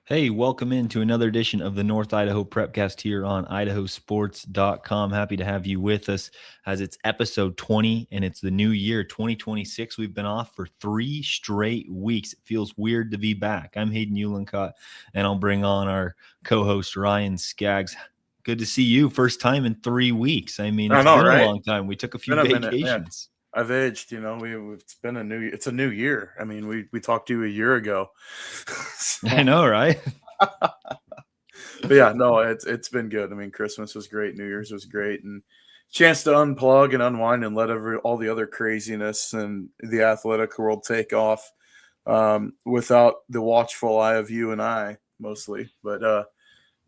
Hey, welcome into another edition of the North Idaho Prepcast here on IdahoSports.com. Happy to have you with us as it's episode 20 and it's the new year 2026. We've been off for 3 straight weeks. It feels weird to be back. I'm Hayden Uhlenkott, and I'll bring on our co-host Ryan Scaggs. Good to see you. First time in 3 weeks. I mean, it's been a long time. We took a few vacations. I've aged, it's been it's a new year. I mean, we talked to you a year ago. So. I know, right? But yeah, no, it's been good. I mean, Christmas was great, New Year's was great, and chance to unplug and unwind and let all the other craziness and the athletic world take off without the watchful eye of you and I mostly. But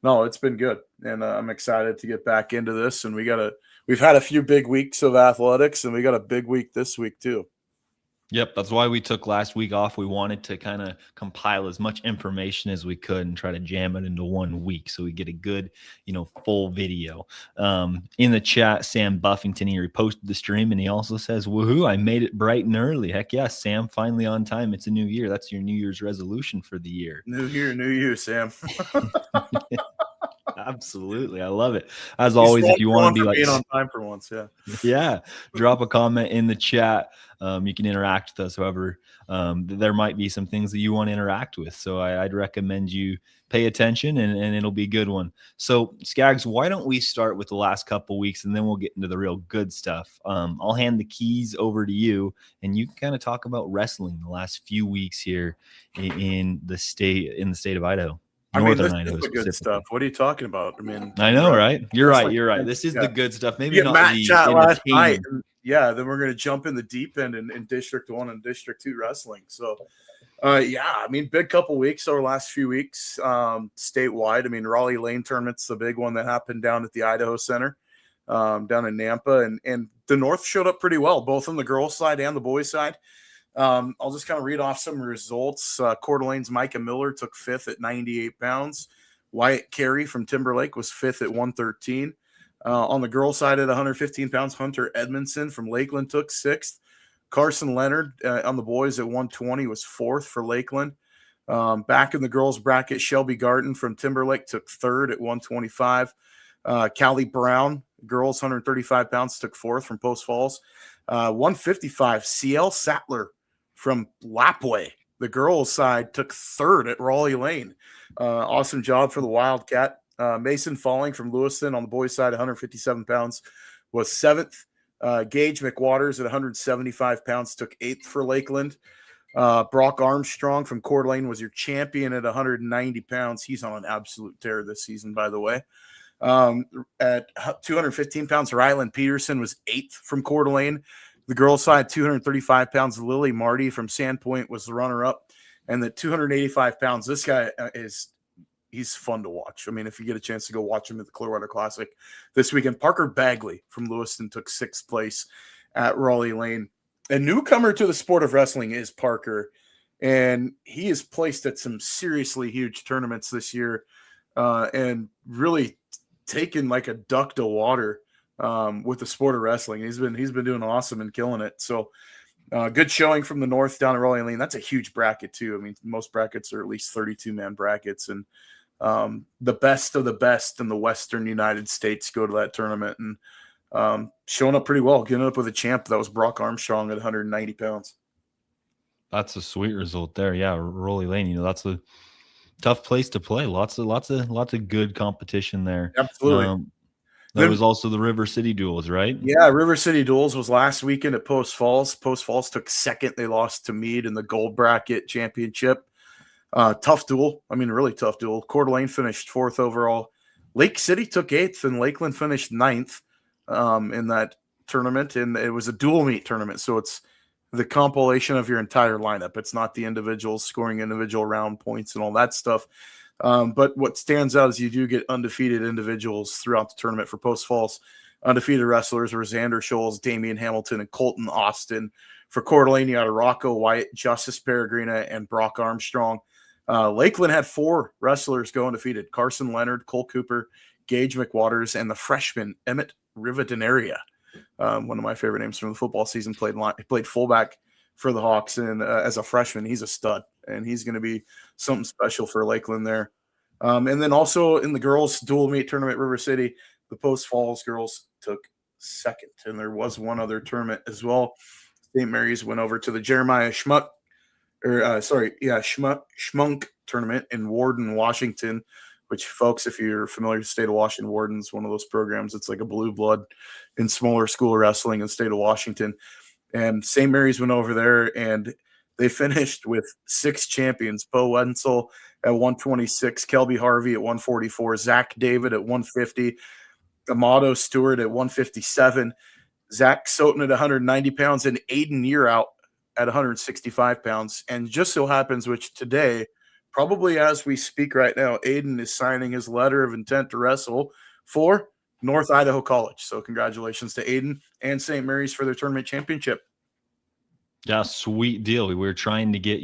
no, it's been good, and I'm excited to get back into this. And we've had a few big weeks of athletics, and we got a big week this week too. Yep, that's why we took last week off. We wanted to kind of compile as much information as we could and try to jam it into 1 week so we get a good, full video. In the chat, Sam Buffington, he reposted the stream and he also says, "Woohoo, I made it bright and early." Heck yes, Sam, finally on time. It's a new year. That's your New Year's resolution for the year. New year, new you, Sam. Absolutely. I love it. As always, if you want to be like being on time for once, yeah, drop a comment in the chat. You can interact with us. However, there might be some things that you want to interact with. So I'd recommend you pay attention and it'll be a good one. So Scaggs, why don't we start with the last couple weeks and then we'll get into the real good stuff. I'll hand the keys over to you and you can kind of talk about wrestling the last few weeks here in the state of Idaho. Northern Idaho, the good stuff. What are you talking about? I mean, I know, right? You're right. This is the good stuff. Maybe not Matt the chat last night. Yeah, then we're going to jump in the deep end in District 1 and District 2 wrestling. So, I mean, big couple weeks over the last few weeks statewide. I mean, Rollie Lane Tournament's the big one that happened down at the Idaho Center down in Nampa. And the North showed up pretty well, both on the girls' side and the boys' side. I'll just kind of read off some results. Coeur d'Alene's Micah Miller took 5th at 98 pounds. Wyatt Carey from Timberlake was 5th at 113. On the girls' side at 115 pounds, Hunter Edmondson from Lakeland took 6th. Carson Leonard on the boys at 120 was 4th for Lakeland. Back in the girls' bracket, Shelby Garten from Timberlake took 3rd at 125. Callie Brown, girls 135 pounds, took 4th from Post Falls. 155, CL Sattler from Lapway, the girls' side, took 3rd at Rollie Lane. Awesome job for the Wildcat. Mason Falling from Lewiston on the boys' side, 157 pounds, was 7th. Gage McWaters at 175 pounds took 8th for Lakeland. Brock Armstrong from Coeur d'Alene was your champion at 190 pounds. He's on an absolute tear this season, by the way. At 215 pounds, Ryland Peterson was 8th from Coeur d'Alene. The girls' side, 235 pounds, Lily Marty from Sandpoint was the runner-up. And the 285 pounds, this guy he's fun to watch. I mean, if you get a chance to go watch him at the Clearwater Classic this weekend. Parker Bagley from Lewiston took 6th place at Rollie Lane. A newcomer to the sport of wrestling is Parker, and he is placed at some seriously huge tournaments this year and really taken like a duck to water with the sport of wrestling. He's been doing awesome and killing it. So good showing from the North down at Rollie Lane. That's a huge bracket too. I mean, most brackets are at least 32-man brackets, and the best of the best in the Western United States go to that tournament and showing up pretty well, getting up with a champ. That was Brock Armstrong at 190 pounds. That's a sweet result there. Yeah, Rollie Lane. That's a tough place to play. Lots of good competition there. Absolutely. There was also the River City Duels, right? Yeah, River City Duels was last weekend at Post Falls. Post Falls took 2nd. They lost to Meade in the gold bracket championship. Tough duel. I mean, really tough duel. Coeur d'Alene finished 4th overall. Lake City took 8th, and Lakeland finished 9th in that tournament. And it was a dual meet tournament, so it's the compilation of your entire lineup. It's not the individuals scoring individual round points and all that stuff. But what stands out is you do get undefeated individuals throughout the tournament for Post Falls. Undefeated wrestlers were Xander Scholes, Damian Hamilton, and Colton Austin. For Coeur d'Alene, you had Rocco Wyatt, Justice Peregrina, and Brock Armstrong. Lakeland had 4 wrestlers go undefeated: Carson Leonard, Cole Cooper, Gage McWaters, and the freshman Emmett Rivadenaria. One of my favorite names from the football season. Played fullback for the Hawks, and as a freshman, he's a stud. and he's going to be something special for Lakeland there. And then also in the girls dual meet tournament, River City, the Post Falls girls took second, and there was one other tournament as well. St. Mary's went over to the Jeremiah Schmuck Schmunk tournament in Warden, Washington, which, folks, if you're familiar with the state of Washington, Warden's one of those programs. It's like a blue blood in smaller school wrestling in the state of Washington. And St. Mary's went over there, and they finished with 6 champions: Bo Wenzel at 126, Kelby Harvey at 144, Zach David at 150, Amato Stewart at 157, Zach Soten at 190 pounds, and Aiden Yearout at 165 pounds. And just so happens, which today, probably as we speak right now, Aiden is signing his letter of intent to wrestle for North Idaho College. So congratulations to Aiden and St. Mary's for their tournament championship. Yeah, sweet deal. We were trying to get,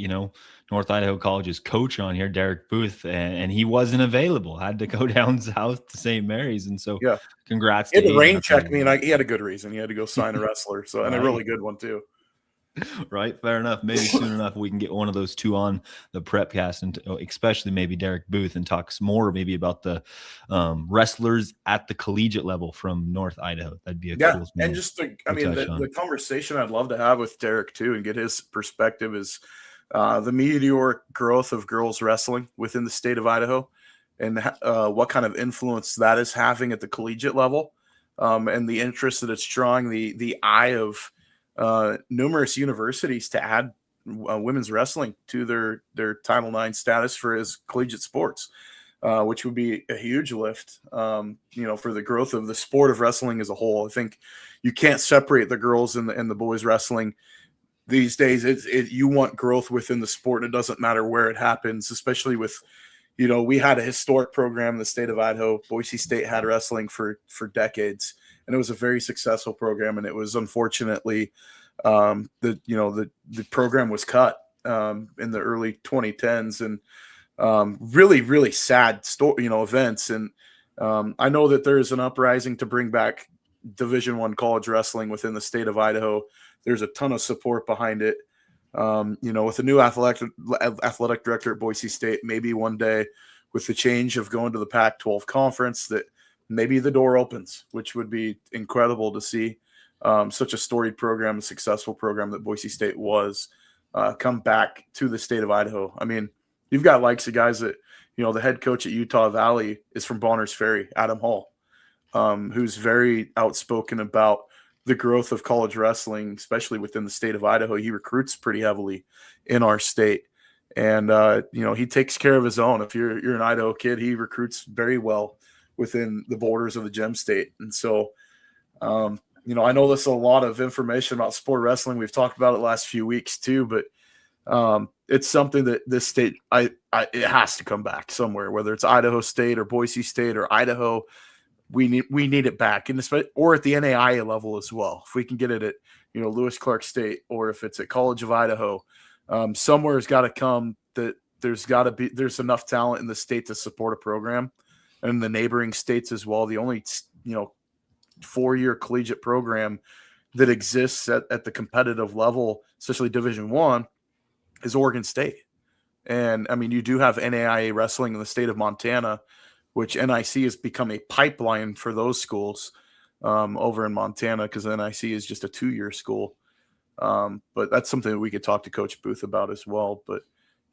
North Idaho College's coach on here, Derek Booth, and he wasn't available. Had to go down south to St. Mary's. And so congrats. He had to rain check me, and he had a good reason. He had to go sign a wrestler. So, and a really good one too. Right. Fair enough. Maybe soon enough we can get one of those two on the Prepcast, and especially maybe Derek Booth, and talk some more maybe about the wrestlers at the collegiate level from North Idaho. That'd be a cool. And just the conversation I'd love to have with Derek too, and get his perspective, is the meteoric growth of girls wrestling within the state of Idaho, and what kind of influence that is having at the collegiate level, and the interest that it's drawing the eye of numerous universities to add women's wrestling to their Title IX status for as collegiate sports, which would be a huge lift, for the growth of the sport of wrestling as a whole. I think you can't separate the girls and the boys wrestling these days. You want growth within the sport, and it doesn't matter where it happens, especially with, we had a historic program in the state of Idaho. Boise State had wrestling for decades, and it was a very successful program. And it was unfortunately the program was cut in the early 2010s, and really, really sad events. And I know that there is an uprising to bring back Division I college wrestling within the state of Idaho. There's a ton of support behind it. With the new athletic director at Boise State, maybe one day with the change of going to the Pac-12 conference, that maybe the door opens, which would be incredible to see. Such a storied program, a successful program that Boise State was, come back to the state of Idaho. I mean, you've got likes of guys that, the head coach at Utah Valley is from Bonners Ferry, Adam Hall, who's very outspoken about the growth of college wrestling, especially within the state of Idaho. He recruits pretty heavily in our state. And, he takes care of his own. If you're an Idaho kid, he recruits very well within the borders of the Gem State. And so, I know there's a lot of information about sport wrestling. We've talked about it the last few weeks too, but it's something that this state, it has to come back somewhere, whether it's Idaho State or Boise State or Idaho. We need it back, or at the NAIA level as well. If we can get it at Lewis Clark State, or if it's at College of Idaho, somewhere has got to come that there's enough talent in the state to support a program, and the neighboring states as well. The only 4-year collegiate program that exists at the competitive level, especially Division I, is Oregon State. And I mean, you do have NAIA wrestling in the state of Montana, which NIC has become a pipeline for those schools over in Montana, because NIC is just a 2-year school. But that's something that we could talk to Coach Booth about as well. But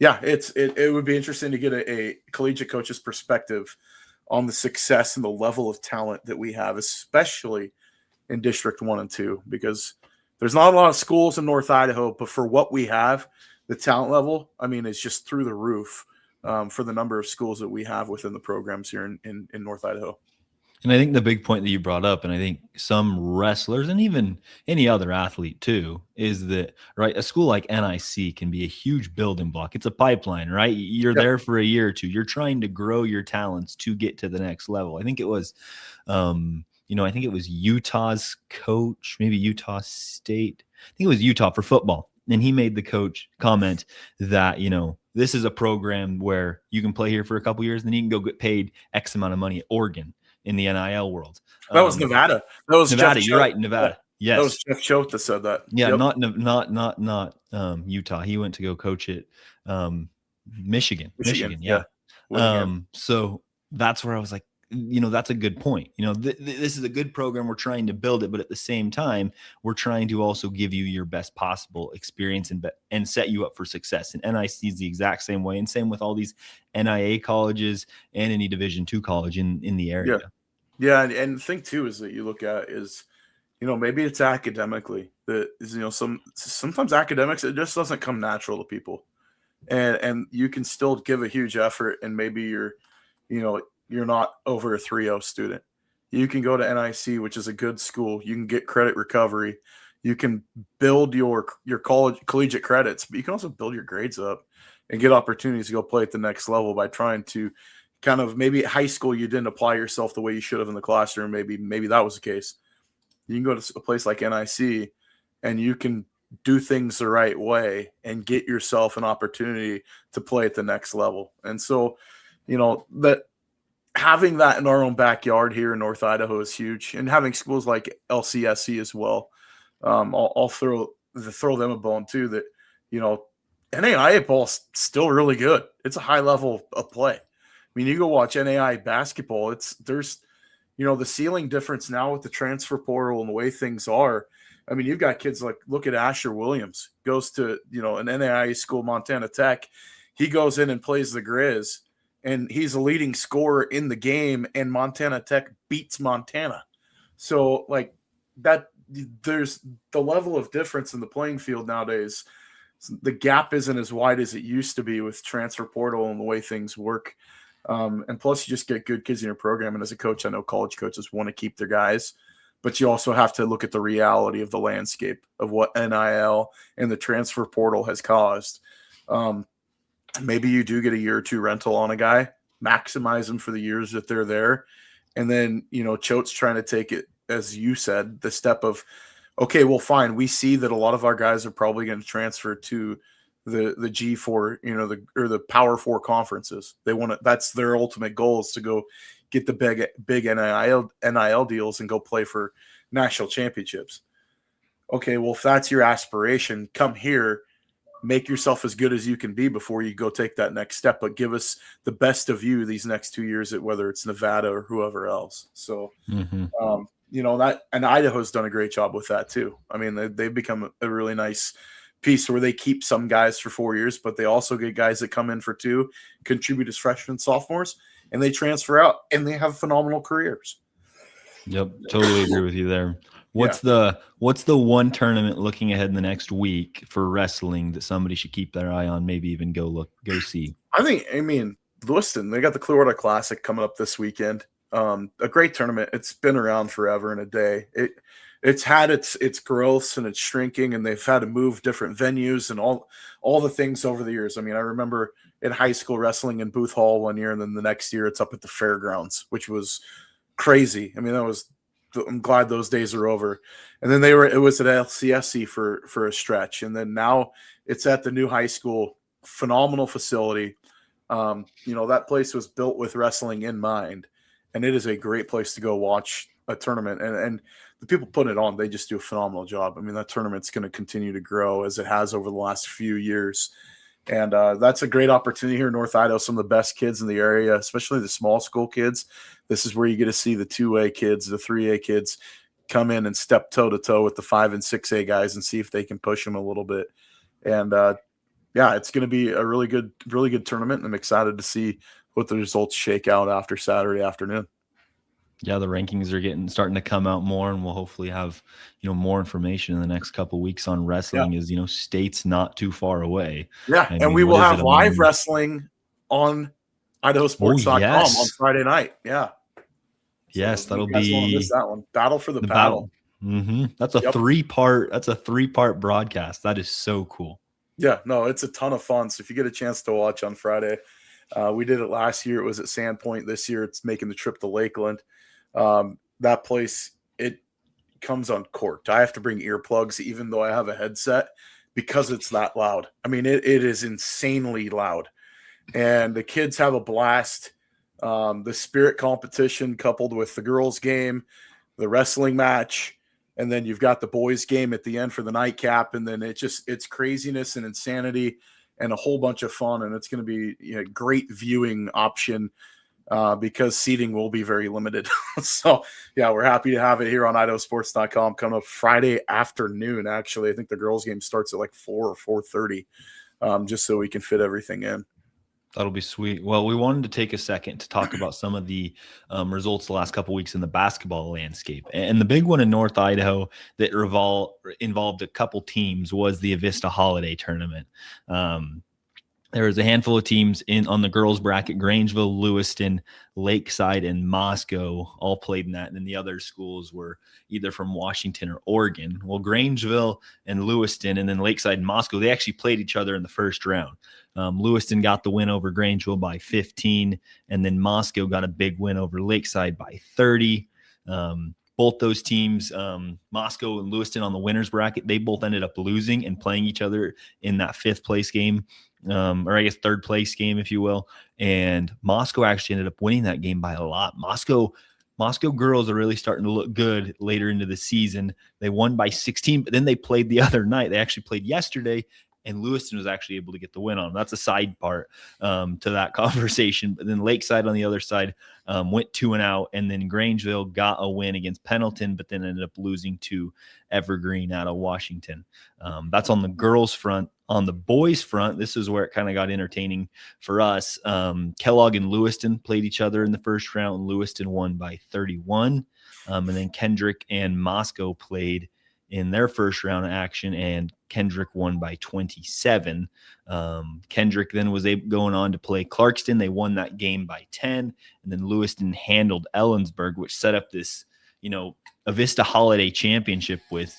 yeah, it would be interesting to get a collegiate coach's perspective on the success and the level of talent that we have, especially in District 1 and 2, because there's not a lot of schools in North Idaho, but for what we have, the talent level, I mean, is just through the roof. For the number of schools that we have within the programs here in North Idaho. And I think the big point that you brought up, and I think some wrestlers and even any other athlete too, is that, right, a school like NIC can be a huge building block. It's a pipeline, right? You're there for a year or two. You're trying to grow your talents to get to the next level. I think it was, I think it was Utah's coach, maybe Utah State. I think it was Utah for football. And he made the coach comment that, this is a program where you can play here for a couple years, and then you can go get paid X amount of money at Oregon in the NIL world. That was Nevada. That was Nevada. You're right, Nevada. That was Yes. Jeff Choate that said that. Yeah, Yep. not Utah. He went to go coach at Michigan. Yeah. So that's where I was like, that's a good point. This is a good program. We're trying to build it, but at the same time, we're trying to also give you your best possible experience and set you up for success. And NIC is the exact same way, and same with all these NIA colleges and any Division II college in the area. Yeah, and the thing too is that you look at is, maybe it's academically that is, sometimes academics, it just doesn't come natural to people, and you can still give a huge effort, and maybe you're not over a 3.0 student. You can go to NIC, which is a good school. You can get credit recovery. You can build your collegiate credits, but you can also build your grades up and get opportunities to go play at the next level by trying to kind of, maybe at high school you didn't apply yourself the way you should have in the classroom. Maybe that was the case. You can go to a place like NIC and you can do things the right way and get yourself an opportunity to play at the next level. And so, that having that in our own backyard here in North Idaho is huge, and having schools like LCSC as well. I'll throw them a bone too. That NAIA ball's still really good. It's a high level of play. I mean, you go watch NAIA basketball. There's the ceiling difference now with the transfer portal and the way things are. I mean, you've got kids like, look at Asher Williams, goes to an NAIA school, Montana Tech. He goes in and plays the Grizz, and he's a leading scorer in the game, and Montana Tech beats Montana. So like that, there's the level of difference in the playing field nowadays. The gap isn't as wide as it used to be with transfer portal and the way things work. And plus you just get good kids in your program. And as a coach, I know college coaches want to keep their guys, but you also have to look at the reality of the landscape of what NIL and the transfer portal has caused. Maybe you do get a year or two rental on a guy, maximize them for the years that they're there. And then, Choate's trying to take it, as you said, the step of, okay, well, fine. We see that a lot of our guys are probably going to transfer to the G4, or the Power 4 conferences. They want to, that's their ultimate goal, is to go get the big NIL deals and go play for national championships. Okay, well, if that's your aspiration, come here, make yourself as good as you can be before you go take that next step, but give us the best of you these next 2 years at whether it's Nevada or whoever else. So, that, and Idaho's done a great job with that too. I mean, they've become a really nice piece where they keep some guys for 4 years, but they also get guys that come in for 2, contribute as freshmen, sophomores, and they transfer out and they have phenomenal careers. Yep. Totally agree with you there. What's the one tournament looking ahead in the next week for wrestling that somebody should keep their eye on, maybe even go see? Lewiston, they got the Clearwater Classic coming up this weekend. A great tournament. It's been around forever and a day. It's had its growths and its shrinking, and they've had to move different venues and all the things over the years. I mean, I remember in high school wrestling in Booth Hall one year, and then the next year it's up at the fairgrounds, which was crazy. I mean, I'm glad those days are over. And then it was at LCSC for a stretch, and then now it's at the new high school. Phenomenal facility. That place was built with wrestling in mind, and it is a great place to go watch a tournament. And the people putting it on, they just do a phenomenal job. I mean, that tournament's going to continue to grow as it has over the last few years. And that's a great opportunity here in North Idaho. Some of the best kids in the area, especially the small school kids. This is where you get to see the 2A kids, the 3A kids come in and step toe-to-toe with the 5 and 6A guys and see if they can push them a little bit. And, it's going to be a really good tournament, and I'm excited to see what the results shake out after Saturday afternoon. Yeah, the rankings are starting to come out more, and we'll hopefully have more information in the next couple of weeks on wrestling. As state's not too far away. And we will have live wrestling on IdahoSports.com on Friday night. Yeah. Yes, so that'll be miss that one. Battle for the Paddle. That's a 3-part. That's a 3-part broadcast. That is so cool. Yeah, no, it's a ton of fun. So if you get a chance to watch on Friday, we did it last year. It was at Sandpoint. This year, it's making the trip to Lakeland. That place, it comes uncorked. I have to bring earplugs, even though I have a headset, because it's that loud. I mean, it is insanely loud, and the kids have a blast. The spirit competition coupled with the girls game, the wrestling match, And then you've got the boys game at the end for the nightcap. And then it's craziness and insanity and a whole bunch of fun. And it's going to be a great viewing option because seating will be very limited. So, yeah, we're happy to have it here on IdahoSports.com coming up Friday afternoon. Actually, I think the girls' game starts at like 4 or 4:30, just so we can fit everything in. That'll be sweet. Well, we wanted to take a second to talk about some of the results the last couple of weeks in the basketball landscape. And the big one in North Idaho that involved a couple teams was the Avista Holiday Tournament. There was a handful of teams on the girls bracket. Grangeville, Lewiston, Lakeside, and Moscow all played in that. And then the other schools were either from Washington or Oregon. Well, Grangeville and Lewiston, and then Lakeside and Moscow, they actually played each other in the first round. Lewiston got the win over Grangeville by 15, and then Moscow got a big win over Lakeside by 30. Both those teams, Moscow and Lewiston on the winners bracket, they both ended up losing and playing each other in that fifth place game. Or I guess third place game, if you will. And Moscow actually ended up winning that game by a lot. Moscow girls are really starting to look good later into the season. They won by 16, but then they played the other night. They actually played yesterday, and Lewiston was actually able to get the win on them. That's a side part to that conversation. But then Lakeside on the other side went 2-0, and then Grangeville got a win against Pendleton, but then ended up losing to Evergreen out of Washington. That's on the girls' front. On the boys' front, this is where it kind of got entertaining for us. Kellogg and Lewiston played each other in the first round. Lewiston won by 31. And then Kendrick and Moscow played in their first round of action, and Kendrick won by 27. Kendrick then was going on to play Clarkston. They won that game by 10. And then Lewiston handled Ellensburg, which set up this, Avista Holiday Championship with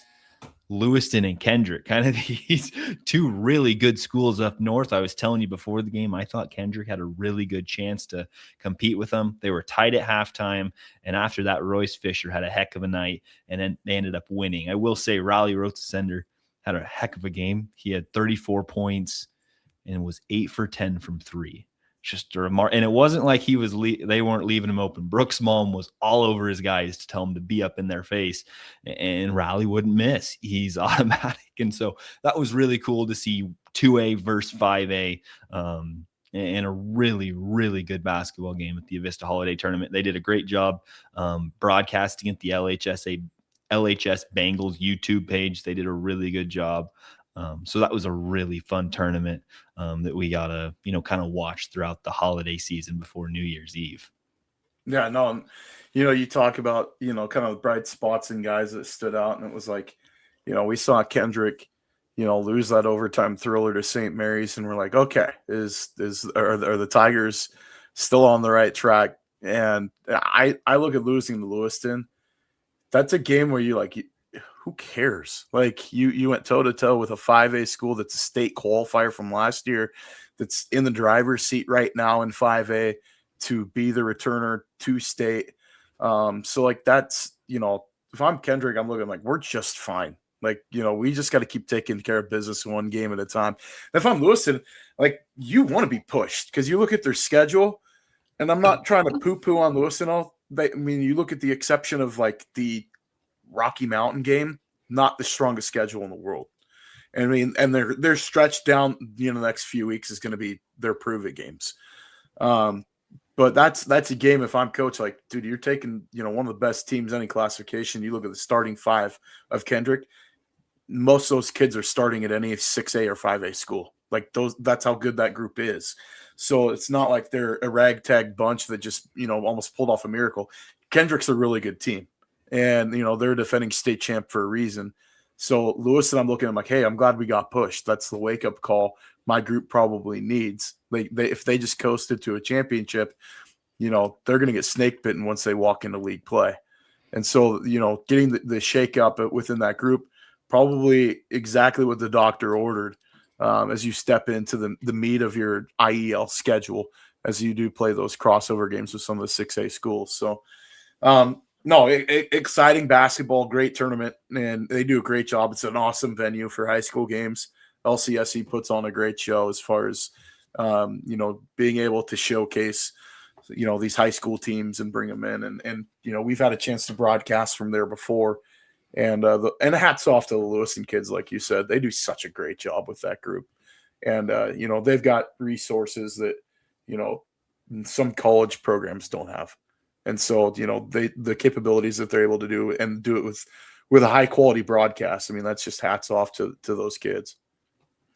Lewiston and Kendrick, kind of these two really good schools up north. I was telling you before the game, I thought Kendrick had a really good chance to compete with them. They were tied at halftime, and after that, Royce Fisher had a heck of a night, and then they ended up winning. I will say Rollie Rotsender had a heck of a game. He had 34 points and was 8 for 10 from 3. Just a remark. And it wasn't like they weren't leaving him open. Brooks' mom was all over his guys to tell him to be up in their face, and Rollie wouldn't miss. He's automatic. And so that was really cool to see 2A versus 5A, and a really, really good basketball game at the Avista Holiday Tournament. They did a great job broadcasting at the LHS Bengals YouTube page. They did a really good job. So that was a really fun tournament that we got to, kind of watch throughout the holiday season before New Year's Eve. Yeah, no, you talk about, kind of bright spots and guys that stood out. And it was like, we saw Kendrick, lose that overtime thriller to St. Mary's. And we're like, okay, are the Tigers still on the right track? And I look at losing to Lewiston. That's a game where who cares? Like you went toe to toe with a 5A school that's a state qualifier from last year, that's in the driver's seat right now in 5A to be the returner to state. So like that's, if I'm Kendrick, I'm looking like we're just fine. Like, we just got to keep taking care of business one game at a time. And if I'm Lewiston, like you want to be pushed because you look at their schedule, and I'm not trying to poo-poo on Lewiston. You look at the exception of like the Rocky Mountain game, not the strongest schedule in the world. And they're stretched down, the next few weeks is going to be their prove-it games. But that's a game. If I'm coach, like, dude, you're taking, one of the best teams, any classification. You look at the starting 5 of Kendrick. Most of those kids are starting at any 6A or 5A school. Like that's how good that group is. So it's not like they're a ragtag bunch that just, almost pulled off a miracle. Kendrick's a really good team. And, they're defending state champ for a reason. So Lewiston, I'm looking at them like, hey, I'm glad we got pushed. That's the wake-up call my group probably needs. If they just coasted to a championship, they're going to get snake bitten once they walk into league play. And so, getting the shake-up within that group, probably exactly what the doctor ordered as you step into the meat of your IEL schedule as you do play those crossover games with some of the 6A schools. So, exciting basketball, great tournament, and they do a great job. It's an awesome venue for high school games. LCSE puts on a great show as far as, being able to showcase, these high school teams and bring them in. And we've had a chance to broadcast from there before. And hats off to the Lewiston kids, like you said. They do such a great job with that group. And, they've got resources that, some college programs don't have. And so, the capabilities that they're able to do and do it with a high quality broadcast. I mean, that's just hats off to those kids.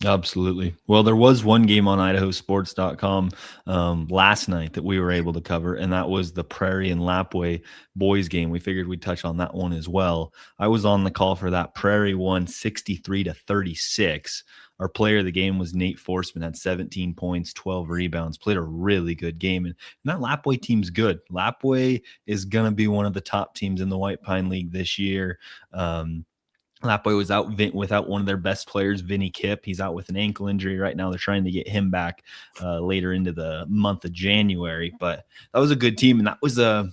Absolutely. Well, there was one game on IdahoSports.com last night that we were able to cover, and that was the Prairie and Lapway boys game. We figured we'd touch on that one as well. I was on the call for that. Prairie won 63-36. Our player of the game was Nate Forsman, had 17 points, 12 rebounds, played a really good game. And that Lapway team's good. Lapway is going to be one of the top teams in the White Pine League this year. Lapway was out without one of their best players, Vinny Kipp. He's out with an ankle injury right now. They're trying to get him back later into the month of January. But that was a good team, and that was a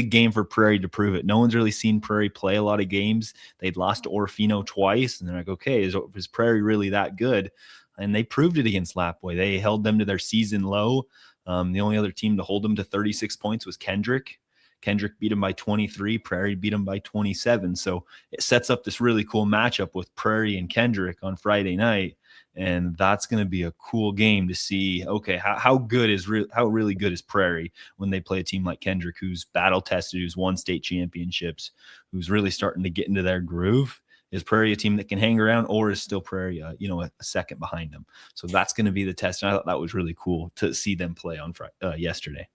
game for Prairie to prove it. No one's really seen Prairie play a lot of games. They'd lost to Orofino twice, and they're like, okay, is Prairie really that good? And they proved it against Lapway. They held them to their season low. The only other team to hold them to 36 points was Kendrick. Kendrick beat him by 23. Prairie beat him by 27. So it sets up this really cool matchup with Prairie and Kendrick on Friday night. And that's going to be a cool game to see, okay, how really good is Prairie when they play a team like Kendrick, who's battle tested, who's won state championships, who's really starting to get into their groove. Is Prairie a team that can hang around, or is still Prairie, a second behind them? So that's going to be the test. And I thought that was really cool to see them play on yesterday.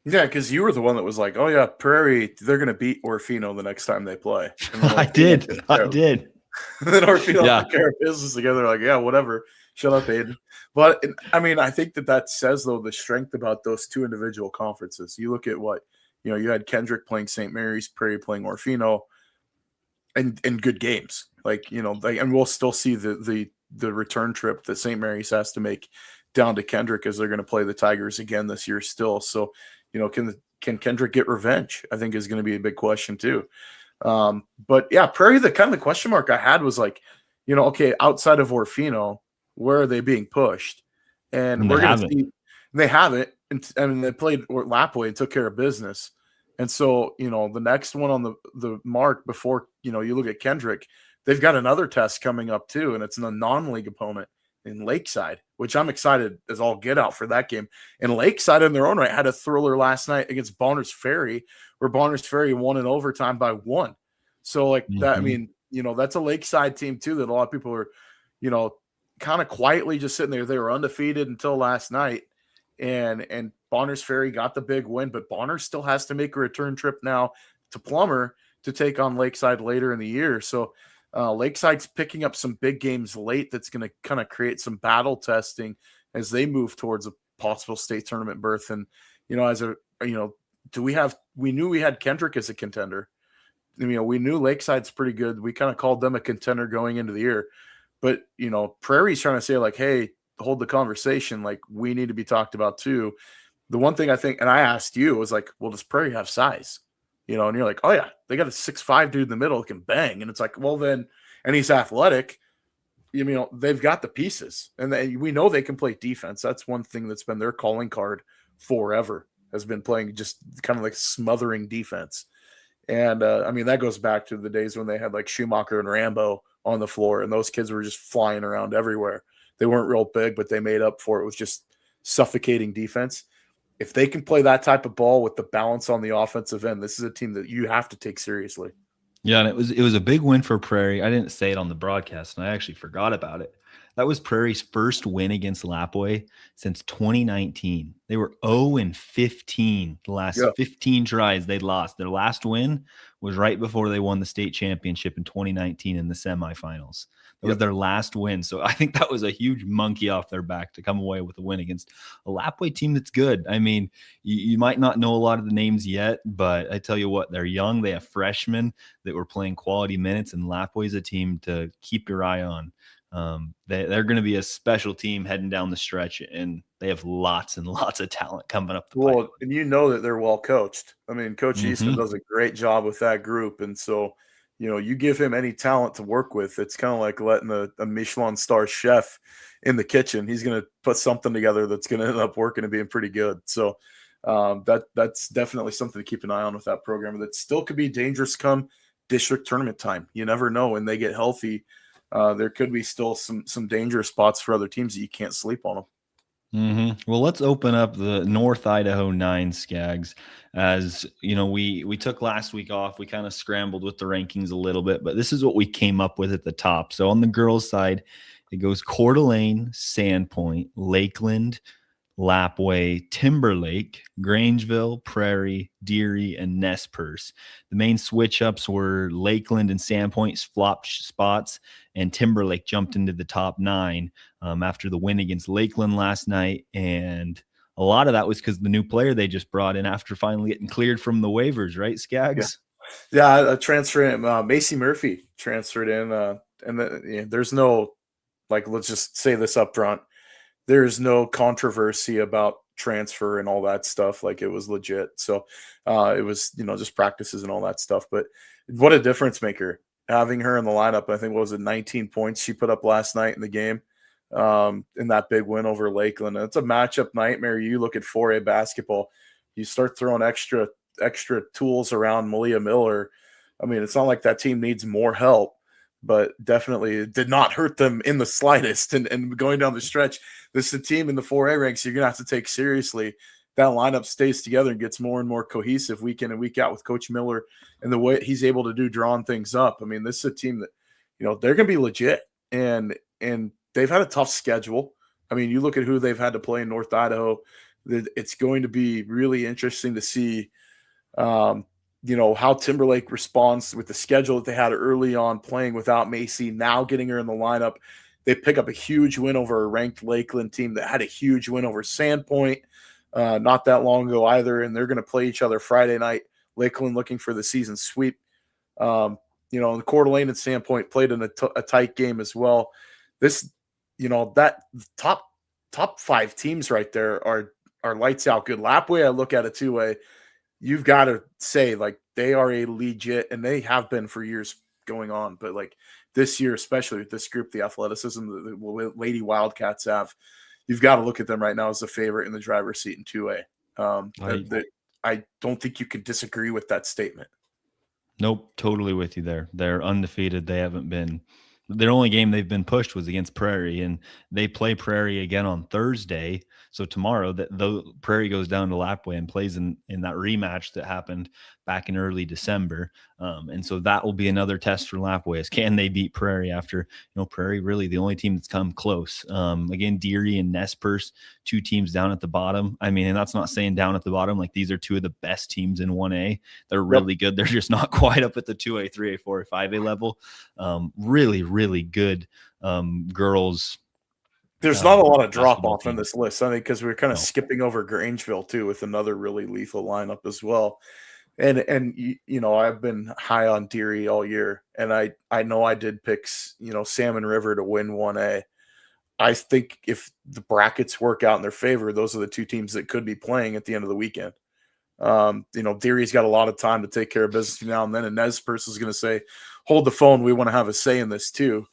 Yeah, because you were the one that was like, "Oh yeah, Prairie, they're going to beat Orofino the next time they play." Like, I did. And then Orofino took care of business together. Like, yeah, whatever. Shut up, Aiden. But I mean, I think that says though the strength about those two individual conferences. You look at what you had Kendrick playing St. Mary's, Prairie playing Orofino, and good games. And we'll still see the return trip that St. Mary's has to make down to Kendrick as they're going to play the Tigers again this year still. So. Can Kendrick get revenge? I think is going to be a big question too. But yeah, Prairie, the kind of the question mark I had was like, okay, outside of Orofino, where are they being pushed? And we're going to see they haven't. And they played Lapway and took care of business. And so, the next one on the mark before, you look at Kendrick, they've got another test coming up too. And it's a non-league opponent in Lakeside, which I'm excited as all get out for that game. And Lakeside in their own right had a thriller last night against Bonners Ferry, where Bonners Ferry won in overtime by 1. So that, I mean, that's a Lakeside team too, that a lot of people are, kind of quietly just sitting there. They were undefeated until last night, and Bonners Ferry got the big win, but Bonners still has to make a return trip now to Plummer to take on Lakeside later in the year. So Lakeside's picking up some big games late that's going to kind of create some battle testing as they move towards a possible state tournament berth. And, we knew we had Kendrick as a contender. We knew Lakeside's pretty good. We kind of called them a contender going into the year. But, Prairie's trying to say like, hey, hold the conversation. Like, we need to be talked about too. The one thing I think, and I asked you, was like, well, does Prairie have size? And you're like, oh yeah, they got a 6'5" dude in the middle who can bang. And it's like, well then, and he's athletic. They've got the pieces, and we know they can play defense. That's one thing that's been their calling card forever, has been playing just kind of like smothering defense. And that goes back to the days when they had like Schumacher and Rambo on the floor, and those kids were just flying around everywhere. They weren't real big, but they made up for it with just suffocating defense. If they can play that type of ball with the balance on the offensive end, this is a team that you have to take seriously. Yeah, and it was a big win for Prairie. I didn't say it on the broadcast, and I actually forgot about it. That was Prairie's first win against Lapway since 2019. They were 0-15 the last 15 tries they'd lost. Their last win was right before they won the state championship in 2019 in the semifinals. That was their last win. So I think that was a huge monkey off their back to come away with a win against a Lapway team that's good. I mean, you might not know a lot of the names yet, but I tell you what, they're young. They have freshmen that were playing quality minutes, and Lapway's a team to keep your eye on. They're going to be a special team heading down the stretch, and they have lots and lots of talent coming up the pipeline. And that they're well coached. I mean, Coach Eastman does a great job with that group, and so you give him any talent to work with. It's kind of like letting a Michelin star chef in the kitchen. He's going to put something together that's going to end up working and being pretty good. So that's definitely something to keep an eye on with that program. That still could be dangerous come district tournament time. You never know when they get healthy. There could be still some dangerous spots for other teams that you can't sleep on them. Well, let's open up the North Idaho 9 Scaggs. As you know, we took last week off. We kind of scrambled with the rankings a little bit, but this is what we came up with at the top. So on the girls' side, it goes Coeur d'Alene, Sandpoint, Lakeland, Lapway, Timberlake, Grangeville, Prairie, Deary, and Nez Perce. The main switch ups were Lakeland and Sandpoint flopped spots, and Timberlake jumped into the top 9 after the win against Lakeland last night. And a lot of that was because the new player they just brought in after finally getting cleared from the waivers, right, Scaggs? Yeah, a transfer in, Macy Murphy transferred in, there's no, like, let's just say this up front. There's no controversy about transfer and all that stuff. Like, it was legit. So it was, just practices and all that stuff. But what a difference maker having her in the lineup. I think, what was it, 19 points she put up last night in the game, in that big win over Lakeland. And it's a matchup nightmare. You look at 4A basketball, you start throwing extra tools around Malia Miller. I mean, it's not like that team needs more help, but definitely it did not hurt them in the slightest. And going down the stretch, this is a team in the 4A ranks you're going to have to take seriously. That lineup stays together and gets more and more cohesive week in and week out with Coach Miller and the way he's able to do drawing things up. I mean, this is a team that, they're going to be legit, and they've had a tough schedule. I mean, you look at who they've had to play in North Idaho. It's going to be really interesting to see, how Timberlake responds with the schedule that they had early on, playing without Macy, now getting her in the lineup. They pick up a huge win over a ranked Lakeland team that had a huge win over Sandpoint not that long ago either, and they're going to play each other Friday night. Lakeland looking for the season sweep. The Coeur d'Alene and Sandpoint played in a tight game as well. This, that top 5 teams right there are lights out good. Lapway, I look at it two-way. You've got to say, like, they are a legit, and they have been for years going on. But, like, this year, especially with this group, the athleticism the Lady Wildcats have, you've got to look at them right now as the favorite in the driver's seat in 2A. I don't think you could disagree with that statement. Nope, totally with you there. They're undefeated. They haven't been – their only game they've been pushed was against Prairie, and they play Prairie again on Thursday. So tomorrow, the Prairie goes down to Lapway and plays in that rematch that happened back in early December. And so that will be another test for Lapway, is can they beat Prairie after, Prairie really the only team that's come close. Again, Deary and Nez Perce, 2 teams down at the bottom. I mean, and that's not saying down at the bottom. Like, these are 2 of the best teams in 1A. They're really good. They're just not quite up at the 2A, 3A, 4A, 5A level. Really, really good girls. There's not a lot of drop off on this list, I think, because we're kind of skipping over Grangeville too, with another really lethal lineup as well. And I've been high on Deary all year, and I know I did pick Salmon River to win 1A. I think if the brackets work out in their favor, those are the 2 teams that could be playing at the end of the weekend. Deary's got a lot of time to take care of business now and then, and Nez Perce is going to say, hold the phone, we want to have a say in this too.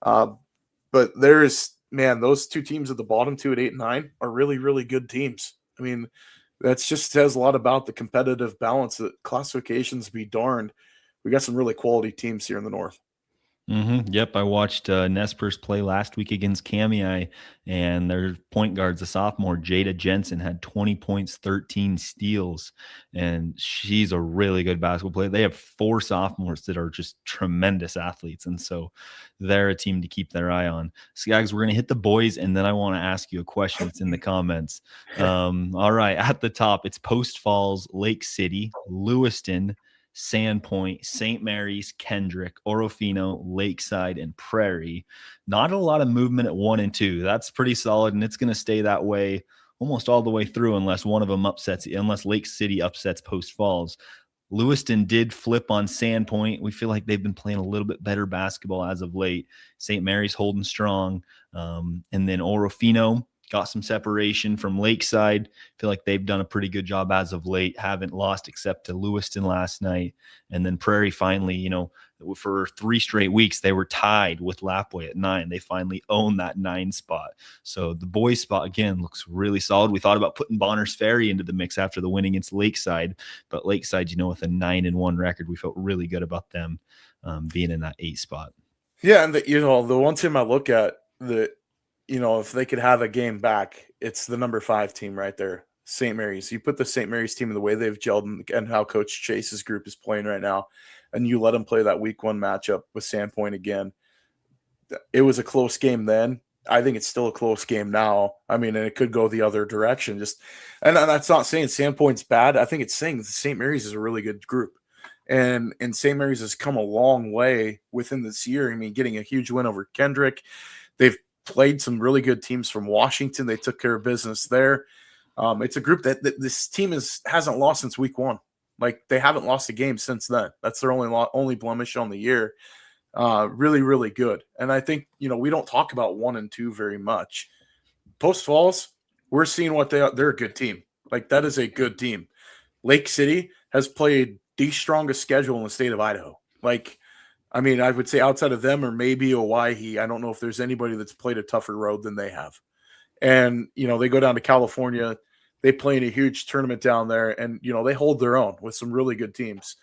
But those 2 teams at the bottom, 2 at 8 and 9, are really, really good teams. I mean, that's just says a lot about the competitive balance. That classifications be darned. We got some really quality teams here in the North. Yep, I watched Nez Perce play last week against Kamei, and their point guard's a sophomore, Jada Jensen, had 20 points, 13 steals, and she's a really good basketball player. They have 4 sophomores that are just tremendous athletes, and so they're a team to keep their eye on. So, guys, we're going to hit the boys, and then I want to ask you a question that's in the comments. All right, at the top, it's Post Falls, Lake City, Lewiston, Sandpoint, St. Mary's, Kendrick, Orofino, Lakeside, and Prairie. Not a lot of movement at 1 and 2. That's pretty solid, and it's going to stay that way almost all the way through unless unless Lake City upsets Post Falls. Lewiston did flip on Sandpoint. We feel like they've been playing a little bit better basketball as of late. St. Mary's holding strong. And then Orofino got some separation from Lakeside. Feel like they've done a pretty good job as of late. Haven't lost except to Lewiston last night. And then Prairie finally, for 3 straight weeks. They were tied with Lapwai at 9. They finally own that 9 spot. So the boys spot again looks really solid. We thought about putting Bonners Ferry into the mix after the win against Lakeside, but Lakeside, with a 9-1 record, we felt really good about them being in that 8 spot. Yeah, and the one team I look at that, if they could have a game back, it's the number 5 team right there, St. Mary's. You put the St. Mary's team in the way they've gelled and how Coach Chase's group is playing right now, and you let them play that week 1 matchup with Sandpoint again. It was a close game then. I think it's still a close game now. I mean, and it could go the other direction. And that's not saying Sandpoint's bad. I think it's saying that St. Mary's is a really good group. And St. Mary's has come a long way within this year. I mean, getting a huge win over Kendrick. They've played some really good teams from Washington. They took care of business there. It's a group that this team hasn't lost since week 1. Like, they haven't lost a game since then. That's their only blemish on the year. Really, really good. And I think, we don't talk about 1 and 2 very much. Post Falls, we're seeing what they're a good team. Like, that is a good team. Lake City has played the strongest schedule in the state of Idaho. Like, I mean, I would say outside of them or maybe Owyhee, I don't know if there's anybody that's played a tougher road than they have. And, they go down to California. They play in a huge tournament down there, and, they hold their own with some really good teams.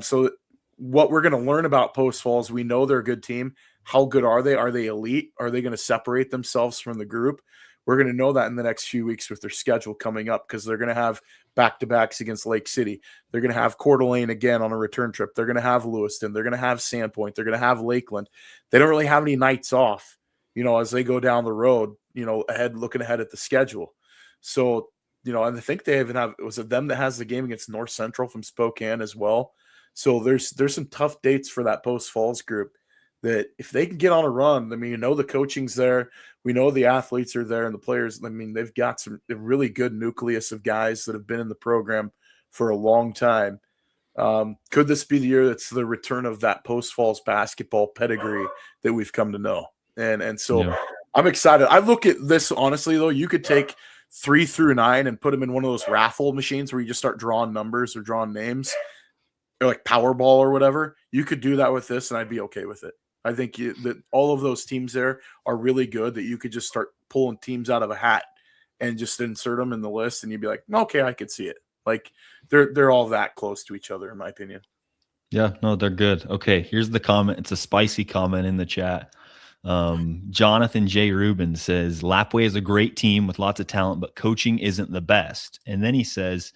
So what we're going to learn about Post Falls, we know they're a good team. How good are they? Are they elite? Are they going to separate themselves from the group? We're going to know that in the next few weeks with their schedule coming up, because they're going to have back-to-backs against Lake City. They're going to have Coeur d'Alene again on a return trip. They're going to have Lewiston. They're going to have Sandpoint. They're going to have Lakeland. They don't really have any nights off, as they go down the road, looking ahead at the schedule. So, and I think they even have, was it them that has the game against North Central from Spokane as well? So there's some tough dates for that Post Falls group that if they can get on a run, I mean, the coaching's there. We know the athletes are there and the players. I mean, they've got a really good nucleus of guys that have been in the program for a long time. Could this be the year that's the return of that Post Falls basketball pedigree that we've come to know? And so yeah. I'm excited. I look at this, honestly, though, you could take 3 through 9 and put them in one of those raffle machines where you just start drawing numbers or drawing names, or like Powerball or whatever. You could do that with this, and I'd be okay with it. I think that all of those teams there are really good, that you could just start pulling teams out of a hat and just insert them in the list, and you'd be like, okay, I could see it. Like, they're all that close to each other, in my opinion. Yeah, no, they're good. Okay, here's the comment. It's a spicy comment in the chat. Jonathan J. Rubin says, Lapwai is a great team with lots of talent, but coaching isn't the best. And then he says,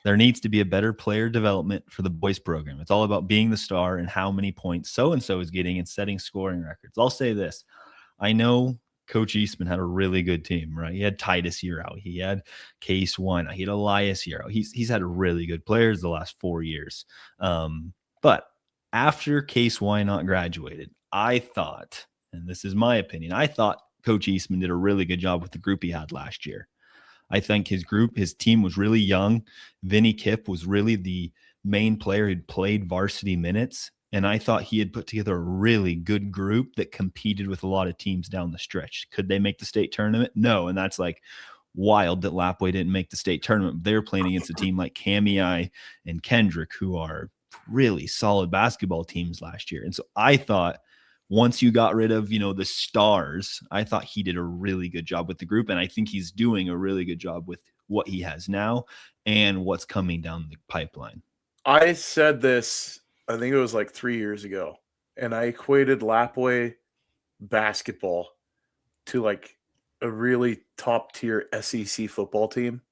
there needs to be a better player development for the boys program. It's all about being the star and how many points so-and-so is getting and setting scoring records. I'll say this. I know Coach Eastman had a really good team, right? He had Titus year out. He had Case Wine. He had Elias year out. He's had really good players the last 4 years. But after Case Wynot graduated, I thought, and this is my opinion, I thought Coach Eastman did a really good job with the group he had last year. I think his team was really young. Vinny Kipp was really the main player who'd played varsity minutes. And I thought he had put together a really good group that competed with a lot of teams down the stretch. Could they make the state tournament? No. And that's like wild that Lapwai didn't make the state tournament. They're playing against a team like Kamei and Kendrick, who are really solid basketball teams last year. And so I thought, once you got rid of, the stars, I thought he did a really good job with the group. And I think he's doing a really good job with what he has now and what's coming down the pipeline. I said this, I think it was like 3 years ago, and I equated Lapwai basketball to like a really top tier SEC football team.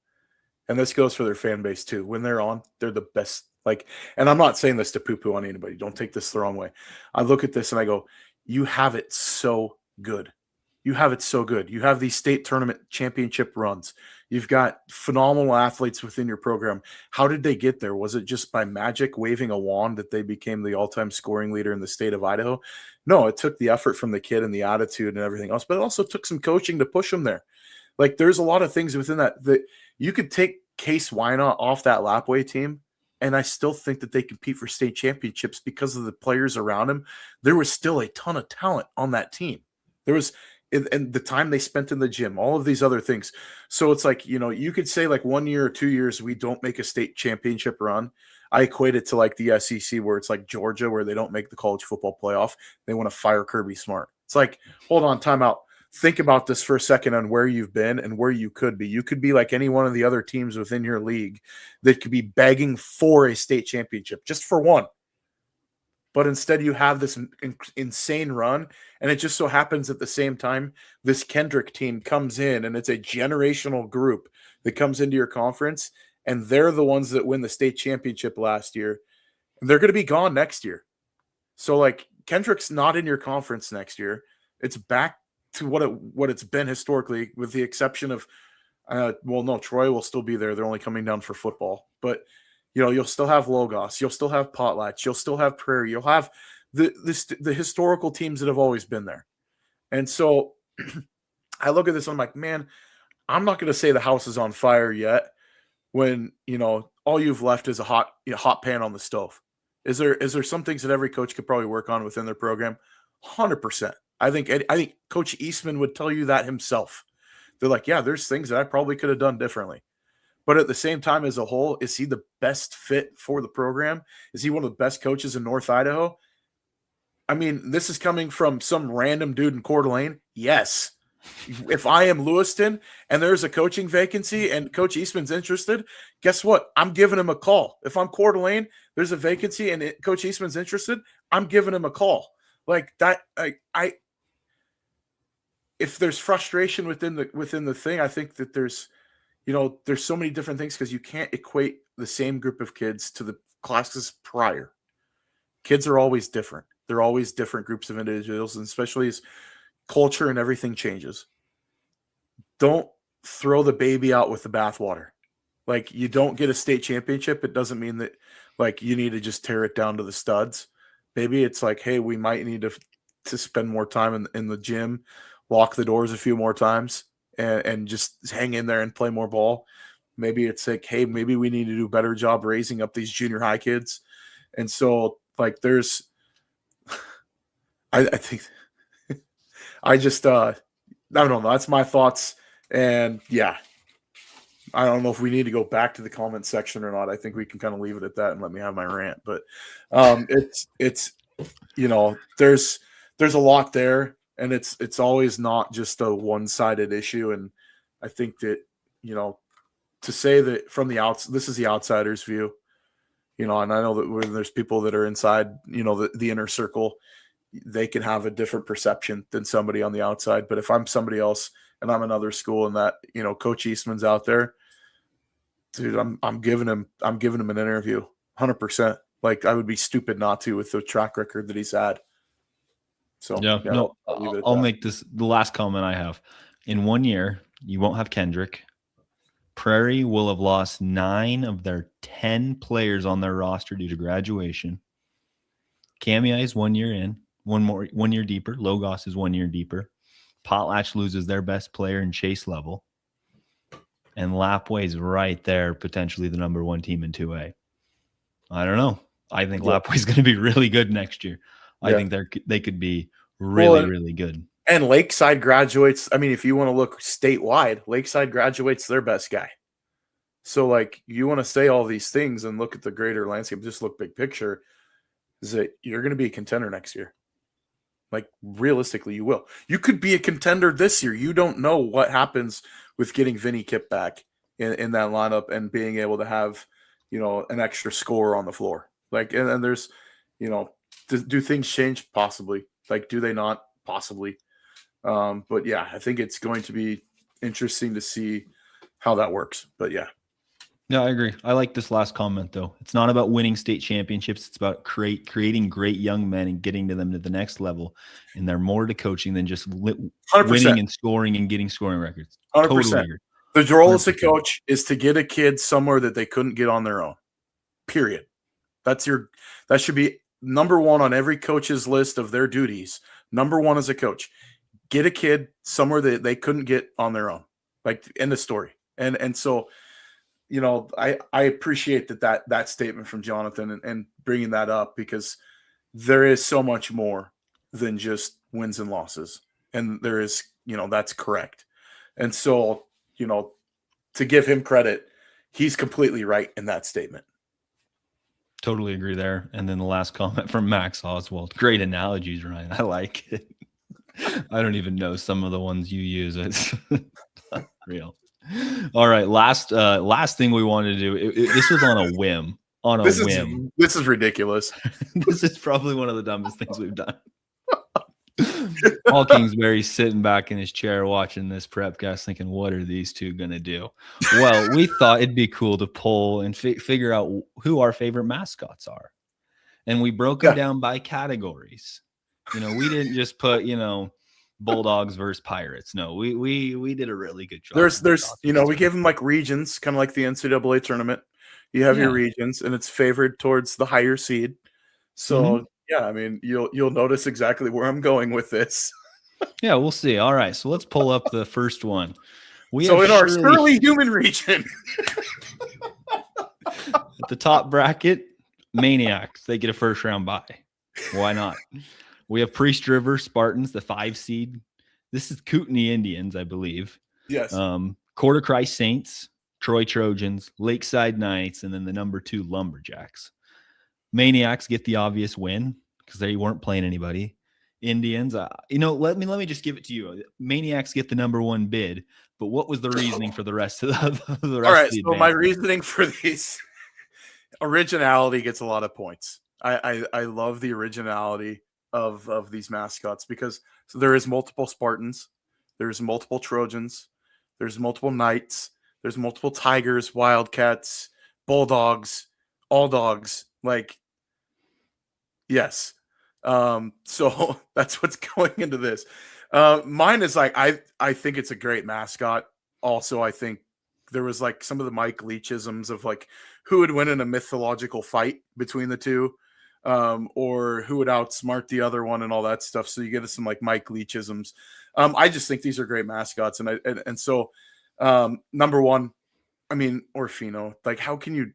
And this goes for their fan base too. When they're on, they're the best. Like, and I'm not saying this to poo-poo on anybody. Don't take this the wrong way. I look at this and I go, you have it so good. You have it so good. You have these state tournament championship runs. You've got phenomenal athletes within your program. How did they get there? Was it just by magic, waving a wand, that they became the all-time scoring leader in the state of Idaho? No, it took the effort from the kid and the attitude and everything else, but it also took some coaching to push them there. Like, there's a lot of things within that you could take Case Wynot off that Lapwai team, and I still think that they compete for state championships because of the players around him. There was still a ton of talent on that team. There was, and the time they spent in the gym, all of these other things. So it's like, you could say like 1 year or 2 years, we don't make a state championship run. I equate it to like the SEC where it's like Georgia where they don't make the college football playoff. They want to fire Kirby Smart. It's like, hold on, time out. Think about this for a second on where you've been and where you could be. You could be like any one of the other teams within your league that could be begging for a state championship, just for one. But instead you have this insane run, and it just so happens at the same time this Kendrick team comes in, and it's a generational group that comes into your conference, and they're the ones that win the state championship last year, and they're going to be gone next year. So like Kendrick's not in your conference next year. It's back to what it's been historically, with the exception of Troy will still be there. They're only coming down for football, but you'll still have Logos, you'll still have Potlatch, you'll still have Prairie, you'll have the historical teams that have always been there. And so I look at this and I'm like, man, I'm not going to say the house is on fire yet when, all you've left is a hot pan on the stove. Is there some things that every coach could probably work on within their program? 100%. I think Coach Eastman would tell you that himself. They're like, yeah, there's things that I probably could have done differently. But at the same time, as a whole, is he the best fit for the program? Is he one of the best coaches in North Idaho? I mean, this is coming from some random dude in Coeur d'Alene. Yes. If I am Lewiston and there's a coaching vacancy and Coach Eastman's interested, guess what? I'm giving him a call. If I'm Coeur d'Alene, there's a vacancy and Coach Eastman's interested, I'm giving him a call. Like that, if there's frustration within the thing, I think that there's so many different things, because you can't equate the same group of kids to the classes prior. Kids are always different. They're always different groups of individuals, and especially as culture and everything changes. Don't throw the baby out with the bathwater. Like, you don't get a state championship, it doesn't mean that like you need to just tear it down to the studs. Maybe it's like, hey, we might need to spend more time in the gym, lock the doors a few more times, and just hang in there and play more ball. Maybe it's like, hey, maybe we need to do a better job raising up these junior high kids. And so like there's I think I just I don't know. That's my thoughts. And yeah, I don't know if we need to go back to the comment section or not. I think we can kind of leave it at that and let me have my rant. But it's there's a lot there, and it's always not just a one-sided issue. And I think that, to say that from the this is the outsider's view, and I know that when there's people that are inside, the inner circle, they can have a different perception than somebody on the outside. But if I'm somebody else and I'm another school and that, Coach Eastman's out there, dude, I'm giving him an interview 100%. Like, I would be stupid not to, with the track record that he's had. So yeah, no, I'll make this the last comment I have. In 1 year, you won't have Kendrick. Prairie will have lost 9 of their 10 players on their roster due to graduation. Kamei is 1 year in, 1 year deeper. Logos is 1 year deeper. Potlatch loses their best player in Chase Level. And Lapway's right there, potentially the number 1 team in 2A. I don't know. I think Lapway's going to be really good next year. I think they could be really good. And Lakeside graduates. I mean, if you want to look statewide, Lakeside graduates their best guy. So, like, you want to say all these things and look at the greater landscape, just look big picture, is that you're going to be a contender next year. Like, realistically, you will. You could be a contender this year. You don't know what happens with getting Vinny Kipp back in that lineup and being able to have, an extra scorer on the floor. Like, and there's, do things change? Possibly. Like, do they not? Possibly. But yeah, I think it's going to be interesting to see how that works. But yeah. Yeah, I agree. I like this last comment, though. It's not about winning state championships. It's about creating great young men and getting them to the next level. And they're more to coaching than just winning and scoring and getting scoring records. 100%. Totally agree. The role as a coach is to get a kid somewhere that they couldn't get on their own. Period. That should be number 1 on every coach's list of their duties. Number 1 as a coach, get a kid somewhere that they couldn't get on their own. Like, end of story. And so, I appreciate that statement from Jonathan and bringing that up, because there is so much more than just wins and losses. And there is, that's correct. And so, to give him credit, he's completely right in that statement. Totally agree there. And then the last comment from Max Oswald. Great analogies, Ryan. I like it. I don't even know some of the ones you use. It's real. All right. Last thing we wanted to do. This was on a whim. On a whim. This is ridiculous. This is probably one of the dumbest things we've done. Paul Kingsbury sitting back in his chair watching this Prepcast thinking, what are these two going to do? Well, we thought it'd be cool to pull and figure out who our favorite mascots are. And we broke them down by categories. We didn't just put, Bulldogs versus Pirates. No, we did a really good job. There's we gave them like regions, kind of like the NCAA tournament. You have your regions, and it's favored towards the higher seed. So yeah, I mean, you'll notice exactly where I'm going with this. Yeah, we'll see. All right, so let's pull up the first one. In our Surly human region, at the top bracket, Maniacs. They get a first round bye. Why not? We have Priest River Spartans, the 5 seed. This is Kootenai Indians, I believe. Yes. Quarter Christ Saints, Troy Trojans, Lakeside Knights, and then the number 2 Lumberjacks. Maniacs get the obvious win because they weren't playing anybody. Indians, let me just give it to you. Maniacs get the number 1 bid, but what was the reasoning for the rest of the rest? All right, of the so my reasoning for these originality gets a lot of points. I love the originality of these mascots because there is multiple Spartans, there's multiple Trojans, there's multiple Knights, there's multiple Tigers, Wildcats, Bulldogs, all dogs. Like, yes. So that's what's going into this. Mine is like, I think it's a great mascot. Also, I think there was like some of the Mike Leachisms of like who would win in a mythological fight between the two, or who would outsmart the other one and all that stuff. So you get some like Mike Leachisms. I just think these are great mascots. And so number 1, I mean, Orfino, like how can you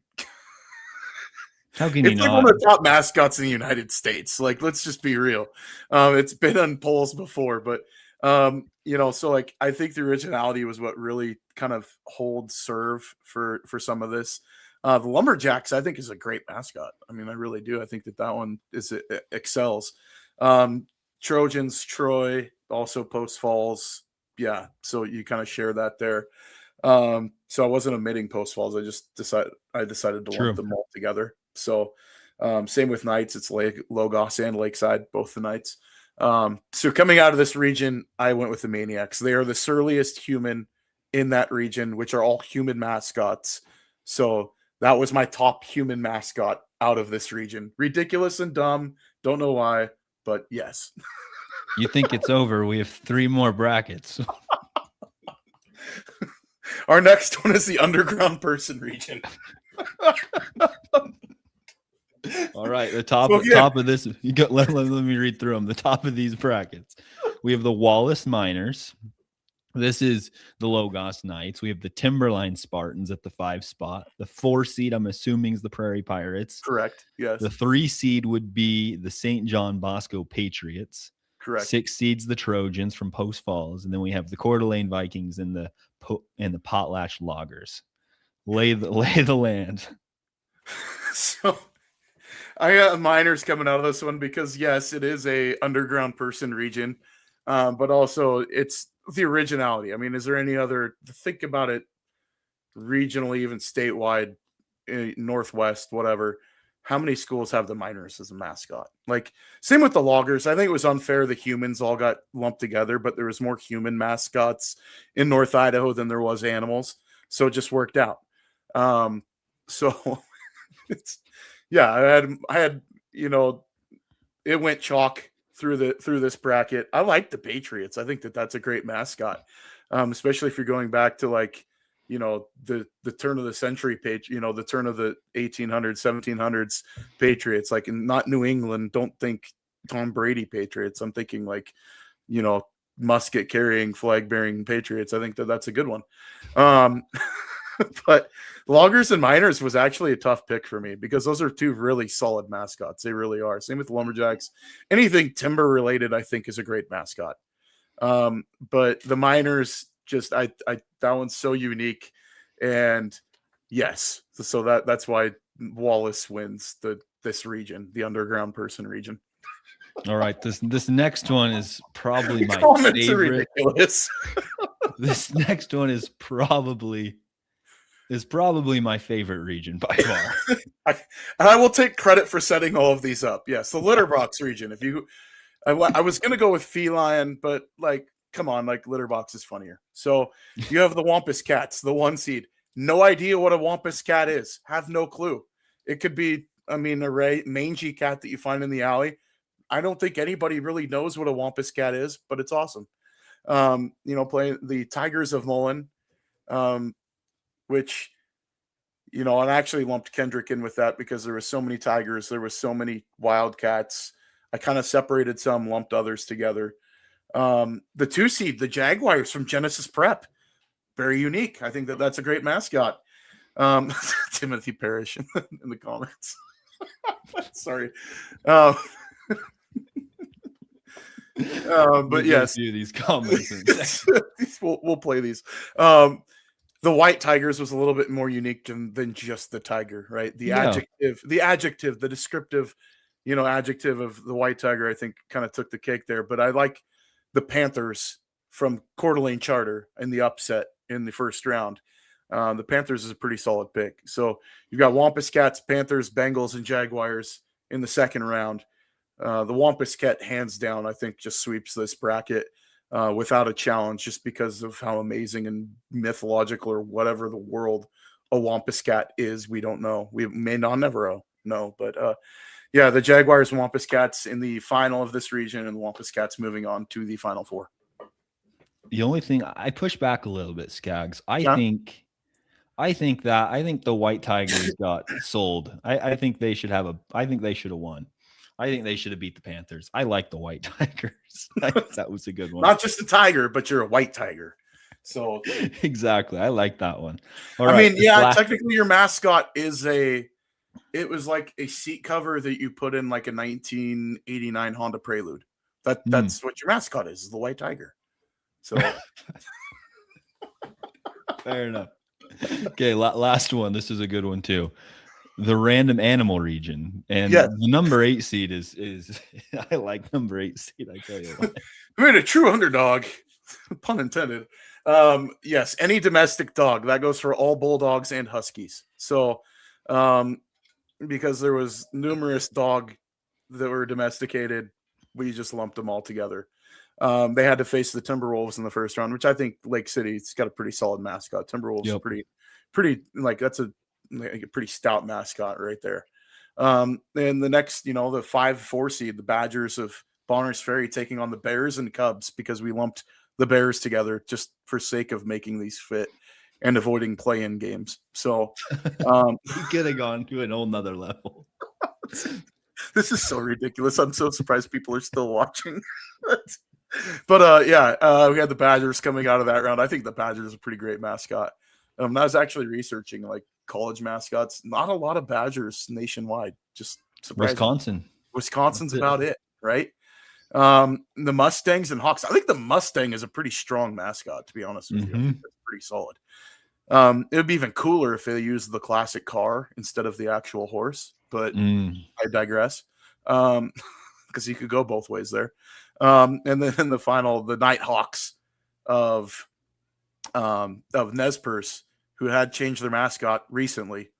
it's like one of the top mascots in the United States. Like, let's just be real. It's been on polls before, but so like I think the originality was what really kind of holds serve for some of this. The Lumberjacks, I think, is a great mascot. I mean, I really do. I think that one excels. Trojans, Troy, also Post Falls. Yeah, so you kind of share that there. So I wasn't omitting Post Falls. I just decided to lump them all together. So same with Knights. It's Logos and Lakeside, both the Knights. So coming out of this region, I went with the Maniacs. They are the surliest human in that region, which are all human mascots. So that was my top human mascot out of this region. Ridiculous and dumb. Don't know why, but yes. You think it's over? We have 3 more brackets. Our next one is the underground person region. All right, the top of this. Let me read through them. The top of these brackets, we have the Wallace Miners. This is the Logos Knights. We have the Timberline Spartans at the 5 spot. The 4 seed, I'm assuming, is the Prairie Pirates. Correct. Yes. The 3 seed would be the St. John Bosco Patriots. Correct. 6 seeds, the Trojans from Post Falls, and then we have the Coeur d'Alene Vikings and the Potlatch Loggers. Lay the land. So I got Miners coming out of this one because yes, it is a underground person region, but also it's the originality. I mean, is there any other? Think about it regionally, even statewide, Northwest, whatever. How many schools have the Miners as a mascot? Like, same with the Loggers. I think it was unfair the humans all got lumped together, but there was more human mascots in North Idaho than there was animals, so it just worked out. So it's I had it went chalk through this bracket. I like the Patriots. I think that's a great mascot, especially if you're going back to like the turn of the century the turn of the 1800s, 1700s Patriots, like not New England. Don't think Tom Brady Patriots. I'm thinking like musket carrying, flag bearing Patriots. I think that's a good one. But Loggers and Miners was actually a tough pick for me because those are 2 really solid mascots. They really are. Same with Lumberjacks. Anything timber related, I think, is a great mascot. But the Miners, just that one's so unique. And yes, so that's why Wallace wins this region, the underground person region. All right, this next one is probably my Comments are favorite. ridiculous. This next one is probably my favorite region by far. And I will take credit for setting all of these up. Yes, the litter box region. I was gonna go with feline, but like, come on, like litter box is funnier. So you have the Wampus Cats, the 1 seed. No idea what a Wampus Cat is. Have no clue. It could be, I mean, a mangy cat that you find in the alley. I don't think anybody really knows what a Wampus Cat is, but it's awesome. Playing the Tigers of Mullen, which, and I actually lumped Kendrick in with that because there were so many Tigers, there was so many Wildcats. I kind of separated some, lumped others together. The 2 seed, the Jaguars from Genesis Prep, very unique. I think that's a great mascot. Timothy Parrish in the comments. Sorry. But yes, these comments. we'll play these. The White Tigers was a little bit more unique than just the tiger, right? The adjective, the descriptive, adjective of the White Tiger, I think kind of took the cake there. But I like the Panthers from Coeur d'Alene Charter in the upset in the first round. The Panthers is a pretty solid pick. So you've got Wampus Cats, Panthers, Bengals, and Jaguars in the second round. The Wampus Cat, hands down, I think just sweeps this bracket without a challenge, just because of how amazing and mythological or whatever the world a Wampus Cat is. We don't know. We may not never know. But the Jaguars and Wampus Cats in the final of this region, and the Wampus Cats moving on to the Final Four. The only thing I push back a little bit, Scaggs. I think the White Tigers got sold. I think they should have won. I think they should have beat the Panthers. I like the White Tigers. That was a good one. Not just a tiger, but you're a white tiger. So exactly. I like that one. Technically your mascot is it was like a seat cover that you put in like a 1989 Honda Prelude. That's what your mascot is the White Tiger. So fair enough. Okay, last one. This is a good one too. The random animal region, and the number 8 seed is I like number 8 seed. I tell you what. I mean, a true underdog, pun intended. Yes, any domestic dog that goes for all bulldogs and huskies. So, because there was numerous dog that were domesticated, we just lumped them all together. They had to face the Timberwolves in the first round, which I think Lake City's got a pretty solid mascot. Timberwolves are pretty like that's a pretty stout mascot right there. And the next, the 5-4 seed, the Badgers of Bonners Ferry taking on the Bears and Cubs, because we lumped the Bears together just for sake of making these fit and avoiding play-in games. So we could have gone to an whole nother level. This is so ridiculous. I'm so surprised people are still watching. But we had the Badgers coming out of that round. I think the Badgers is a pretty great mascot. I was actually researching like college mascots. Not a lot of Badgers nationwide. Just surprising. Wisconsin's about it, right? The Mustangs and Hawks. I think the Mustang is a pretty strong mascot, to be honest with you. I think that's pretty solid. It would be even cooler if they used the classic car instead of the actual horse, but I digress. Because you could go both ways there. And then in the final, the Nighthawks of Nez Perce, who had changed their mascot recently,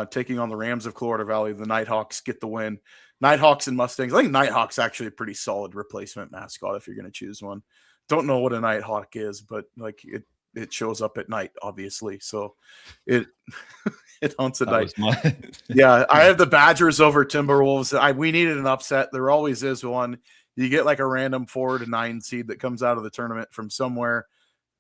taking on the Rams of Colorado Valley. The Nighthawks get the win. Nighthawks and Mustangs. I think Nighthawks actually a pretty solid replacement mascot if you're going to choose one. Don't know what a Nighthawk is, but like it shows up at night, obviously. So it haunts at night. I have the Badgers over Timberwolves. We needed an upset. There always is one. You get like a random 4 to 9 seed that comes out of the tournament from somewhere.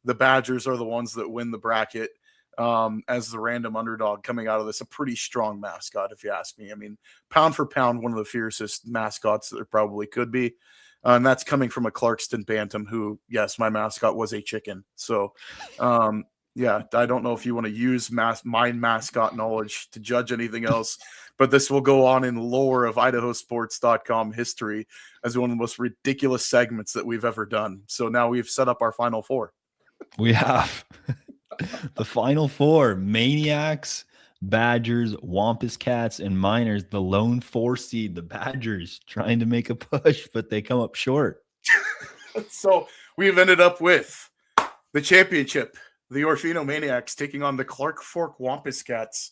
The Badgers are the ones that win the bracket as the random underdog coming out of this. A pretty strong mascot, if you ask me. I mean, pound for pound, one of the fiercest mascots that there probably could be. And that's coming from a Clarkston Bantam who, yes, my mascot was a chicken. So, I don't know if you want to use my mascot knowledge to judge anything else, but this will go on in lore of IdahoSports.com history as one of the most ridiculous segments that we've ever done. So now we've set up our Final Four. We have the Final Four: Maniacs Badgers, Wampus Cats, and Miners, the lone 4 seed. The Badgers trying to make a push, but they come up short. So we've ended up with the championship, the Orfino Maniacs taking on the Clark Fork Wampus Cats.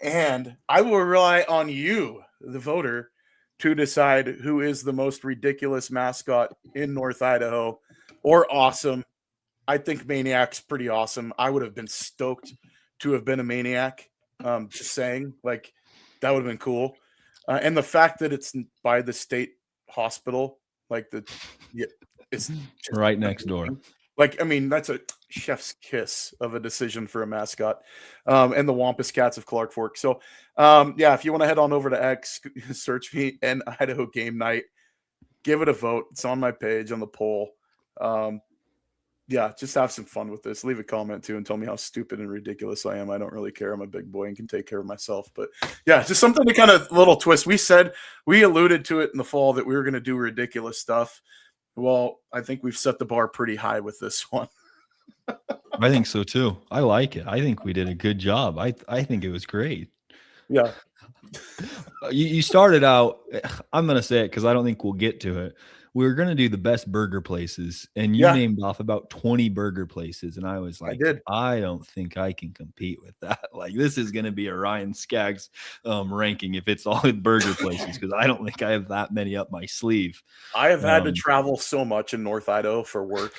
And I will rely on you, the voter, to decide who is the most ridiculous mascot in North Idaho or awesome. I think Maniac's pretty awesome. I would have been stoked to have been a Maniac. Just saying, like, that would have been cool. And the fact that it's by the state hospital, like it's right next door. Like, I mean, that's a chef's kiss of a decision for a mascot. And the Wampus Cats of Clark Fork. So, yeah, if you want to head on over to X, search me and Idaho Game Night, give it a vote. It's on my page on the poll. Yeah, just have some fun with this. Leave a comment too and tell me how stupid and ridiculous I am. I don't really care. I'm a big boy and can take care of myself. But yeah, just something to kind of little twist. We alluded to it in the fall that we were going to do ridiculous stuff. Well, I think we've set the bar pretty high with this one. I think so too. I like it. I think we did a good job. I think it was great. Yeah. You started out, I'm going to say it because I don't think we'll get to it. We were going to do the best burger places, and you named off about 20 burger places. And I was like, I don't think I can compete with that. Like, this is going to be a Ryan Scaggs ranking if it's all in burger places, because I don't think I have that many up my sleeve. I have had to travel so much in North Idaho for work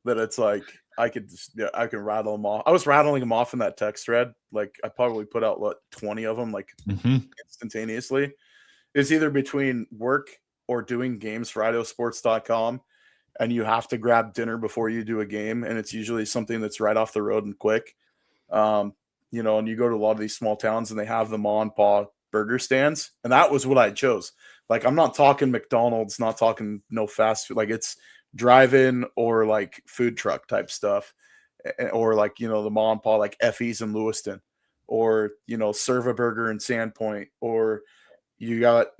that it's like I can rattle them off. I was rattling them off in that text thread. Like, I probably put out 20 of them like instantaneously. It's either between work or doing games for IdahoSports.com, and you have to grab dinner before you do a game, and it's usually something that's right off the road and quick. And you go to a lot of these small towns and they have the ma and pa burger stands, and that was what I chose. Like, I'm not talking McDonald's, not talking no fast food. Like, it's drive-in or like food truck type stuff, or like, the ma and pa, like Effie's in Lewiston, or Serve a Burger in Sandpoint, or you got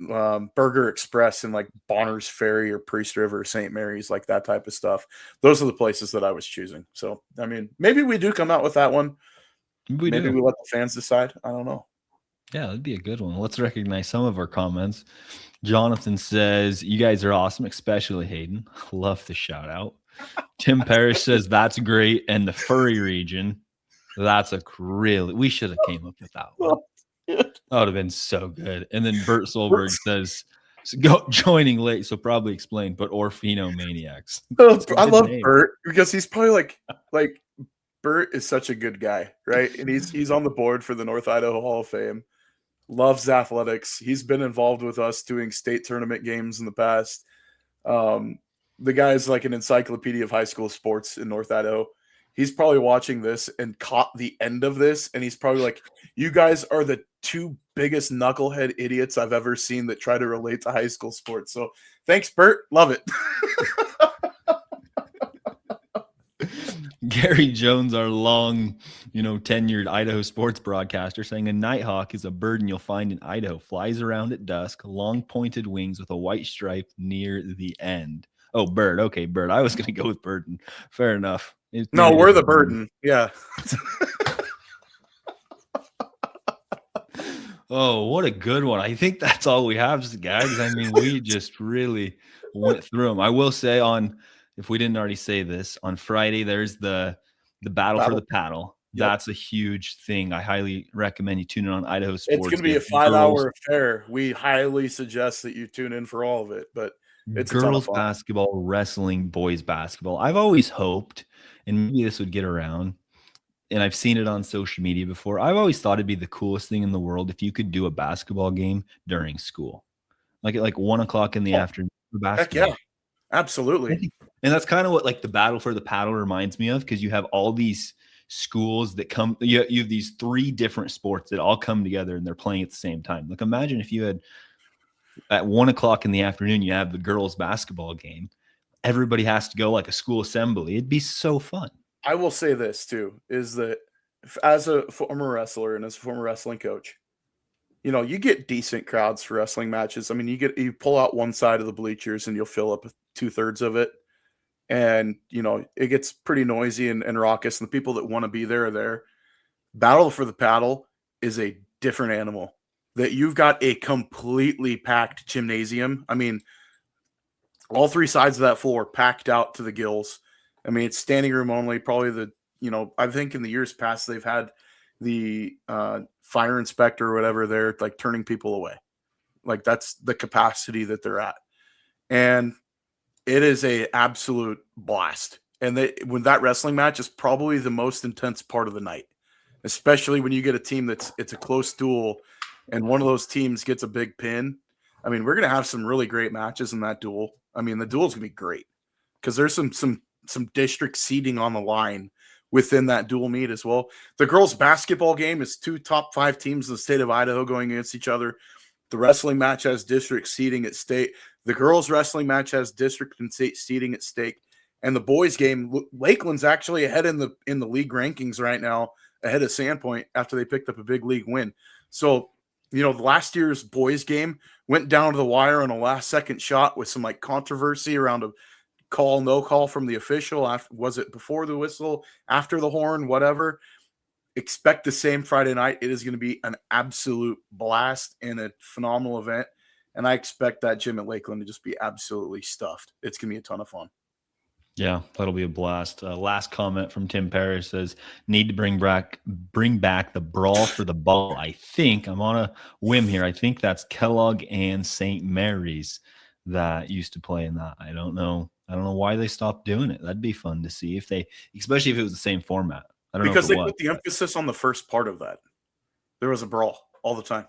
Burger Express in like Bonner's Ferry or Priest River, St. Mary's, like that type of stuff. Those are the places that I was choosing. So, I mean, maybe we do come out with that one. Maybe we let the fans decide. I don't know. Yeah, that'd be a good one. Let's recognize some of our comments. Jonathan says, you guys are awesome, especially Hayden. Love the shout out. Tim Parrish says, that's great. And the furry region, that's we should have came up with that one. That would have been so good. And then Bert Solberg says, joining late, so probably explain, but Orfino Maniacs. I love Bert because he's probably like Bert is such a good guy, right? And he's on the board for the North Idaho Hall of Fame. Loves athletics. He's been involved with us doing state tournament games in the past. The guy's like an encyclopedia of high school sports in North Idaho. He's probably watching this and caught the end of this, and he's probably like, you guys are the two biggest knucklehead idiots I've ever seen that try to relate to high school sports. So thanks, Bert. Love it. Gary Jones, our long, tenured Idaho sports broadcaster, saying a nighthawk is a bird you'll find in Idaho. Flies around at dusk, long pointed wings with a white stripe near the end. Oh, bird. Okay, bird. I was going to go with burden. Fair enough. No, we're the burden. Yeah. Oh, what a good one. I think that's all we have, Scaggs. I mean, we just really went through them. I will say if we didn't already say this, on Friday, there's the battle for the paddle. Yep. That's a huge thing. I highly recommend you tune in on Idaho Sports. It's going to be a 5-hour affair. We highly suggest that you tune in for all of it, but it's girls basketball, wrestling, boys basketball. I've always hoped, and maybe this would get around, and I've seen it on social media before. I've always thought it'd be the coolest thing in the world if you could do a basketball game during school, like at 1 o'clock in the afternoon. Basketball. Heck yeah, absolutely. And that's kind of what like the battle for the paddle reminds me of, because you have all these schools that come. You have these 3 different sports that all come together and they're playing at the same time. Like, imagine if you had at 1 o'clock in the afternoon, you have the girls basketball game. Everybody has to go like a school assembly. It'd be so fun. I will say this too, is that as a former wrestler and as a former wrestling coach, you get decent crowds for wrestling matches. I mean, you pull out one side of the bleachers and you'll fill up 2/3 of it. And, it gets pretty noisy and raucous, and the people that want to be there are there. Battle for the paddle is a different animal. That you've got a completely packed gymnasium. I mean, all three sides of that floor packed out to the gills. I mean, it's standing room only. Probably I think in the years past they've had the fire inspector or whatever there, like turning people away. Like that's the capacity that they're at, and it is a absolute blast. And when that wrestling match is probably the most intense part of the night, especially when you get a team it's a close duel, and one of those teams gets a big pin. I mean, we're gonna have some really great matches in that duel. I mean, the duel's gonna be great because there's some district seeding on the line within that dual meet as well. The girls' basketball game is 2 top 5 teams in the state of Idaho going against each other. The wrestling match has district seeding at state. The girls' wrestling match has district and state seeding at stake. And the boys' game, Lakeland's actually ahead in the league rankings right now, ahead of Sandpoint after they picked up a big league win. So, the last year's boys' game went down to the wire on a last-second shot with some controversy around a call, no call from the official. Was it before the whistle, after the horn, whatever? Expect the same Friday night. It is going to be an absolute blast and a phenomenal event. And I expect that gym at Lakeland to just be absolutely stuffed. It's going to be a ton of fun. Yeah, that'll be a blast. Last comment from Tim Parrish says, need to bring back the brawl for the ball. I think I'm on a whim here. I think that's Kellogg and St. Mary's that used to play in that. I don't know why they stopped doing it. That'd be fun to see especially if it was the same format. I don't know because they put the emphasis on the first part of that. There was a brawl all the time.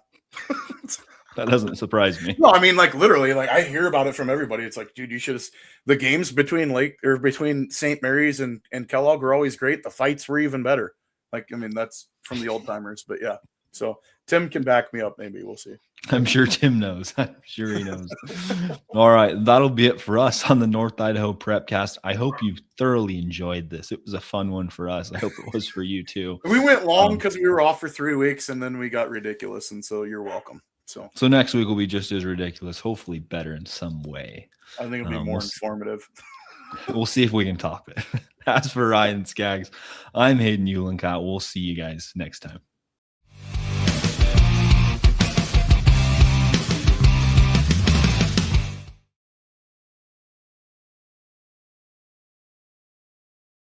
That doesn't surprise me. No, I mean, literally, I hear about it from everybody. It's like, dude, you should have. The games between St. Mary's and Kellogg were always great. The fights were even better. That's from the old timers. But yeah, so Tim can back me up. Maybe we'll see. I'm sure Tim knows. I'm sure he knows. All right, that'll be it for us on the North Idaho Prepcast. I hope you thoroughly enjoyed this. It was a fun one for us. I hope it was for you too. We went long because we were off for 3 weeks, and then we got ridiculous. And so you're welcome. So next week will be just as ridiculous, hopefully better in some way. I think it'll be more informative. We'll see if we can top it. As for Ryan Scaggs, I'm Hayden Uhlenkott. We'll see you guys next time.